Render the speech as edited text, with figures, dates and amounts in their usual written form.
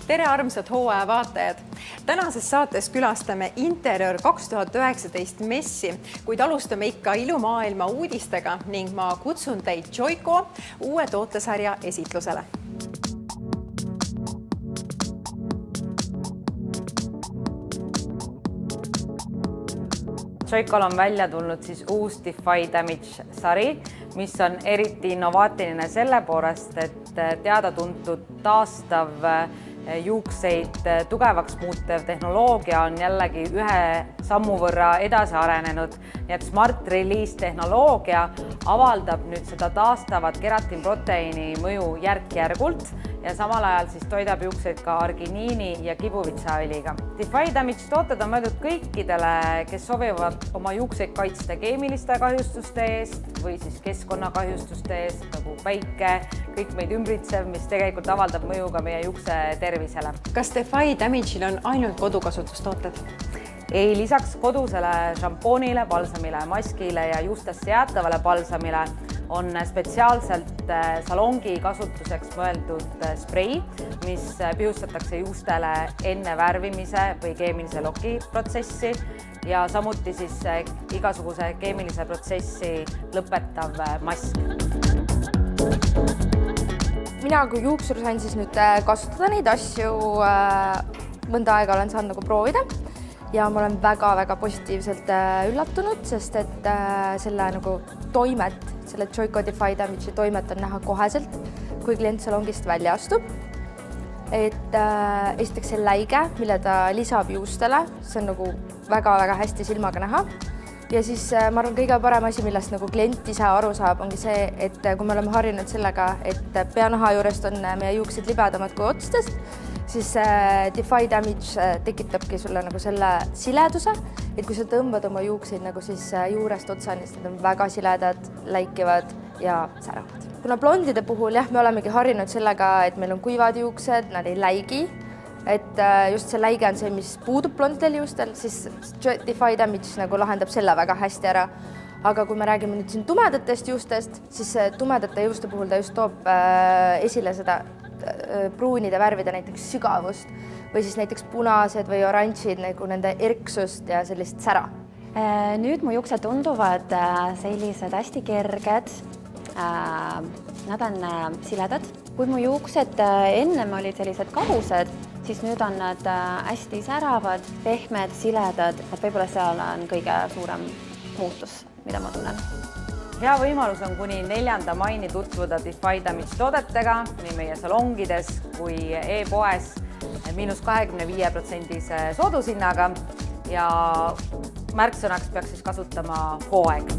Tere armsad hooaja vaatajad! Tänases saates külastame Interior 2019 messi, kuid alustame ikka ilumaailma uudistega ning ma kutsun teid Joico uue tootesarja esitlusele. Joicol on välja tulnud uus Defy Damage sari, mis on eriti innovaatiline selle poolest, et teada-tuntud taastav juukseid tugevaks muutev tehnoloogia on jällegi ühe sammu võrra edasi arenenud. Nii et Smart Release tehnoloogia avaldab nüüd seda taastavat keratinproteiini mõju järk-järgult ja samal ajal toidab juukseid ka arginiini ja kibuvitsaõliga. Defy Damage tooted on mõeldud kõikidele, kes soovivad oma juukseid kaitsta keemiliste kahjustuste eest või keskkonnakahjustuste eest, nagu päike, kõik meid ümbritsev, mis tegelikult avaldab mõju ka meie juukse tervisele. Kas Defy Damage'il on ainult kodukasutustooted? Ei, lisaks kodusele šampoonile, balsamile, maskile ja juustesse jäätavale balsamile on spetsiaalselt salongi kasutuseks mõeldud sprei, mis pihustatakse juustele enne värvimise või keemilise loki protsessi ja samuti igasuguse keemilise protsessi lõpetav mask. Mina kui juuksur sain nüüd kasutada neid asju, mõnda aega olen saanud proovida ja ma olen väga positiivselt üllatunud, sest et selle toimet, selle Joico Defy Damage'i toimet on näha koheselt, kui klient salongist välja astub. Esiteks see läige, mille ta lisab juustele, see on väga hästi silmaga näha. Ja ma arvan, kõige parem asi, millest klient ise aru saab, ongi see, et kui me oleme harjunud sellega, et peanaha juurest on meie juuksed libedamad kui otstest, siis Defy Damage tekitabki sulle selle sileduse, et kui sa tõmbad oma juukseid juurest otsani, siis need on väga siledad, läikivad ja säravad. Kuna blondide puhul me olemegi harjunud sellega, et meil on kuivad juuksed, nad ei läigi, et just see läige on see, mis puudub blondidel juustel, siis Defy Damage lahendab selle väga hästi ära. Aga kui me räägime nüüd siin tumedatest juustest, siis tumedate juuste puhul ta just toob esile seda pruunide värvide näiteks sügavust või näiteks punased või oranžid nende erksust ja sellist sära. Nüüd mu juuksed tunduvad sellised hästi kerged, nad on siledad. Kui mu juuksed ennem olid sellised kahused, siis nüüd on nad hästi säravad, pehmed, siledad, et võib-olla seal on kõige suurem muutus, mida ma tunnen. Hea võimalus on kuni 4. maini tutvuda Defy Damage toodetega nii meie salongides kui e-poes -25% soodushinnaga ja märksõnaks peaks kasutama hooaeg.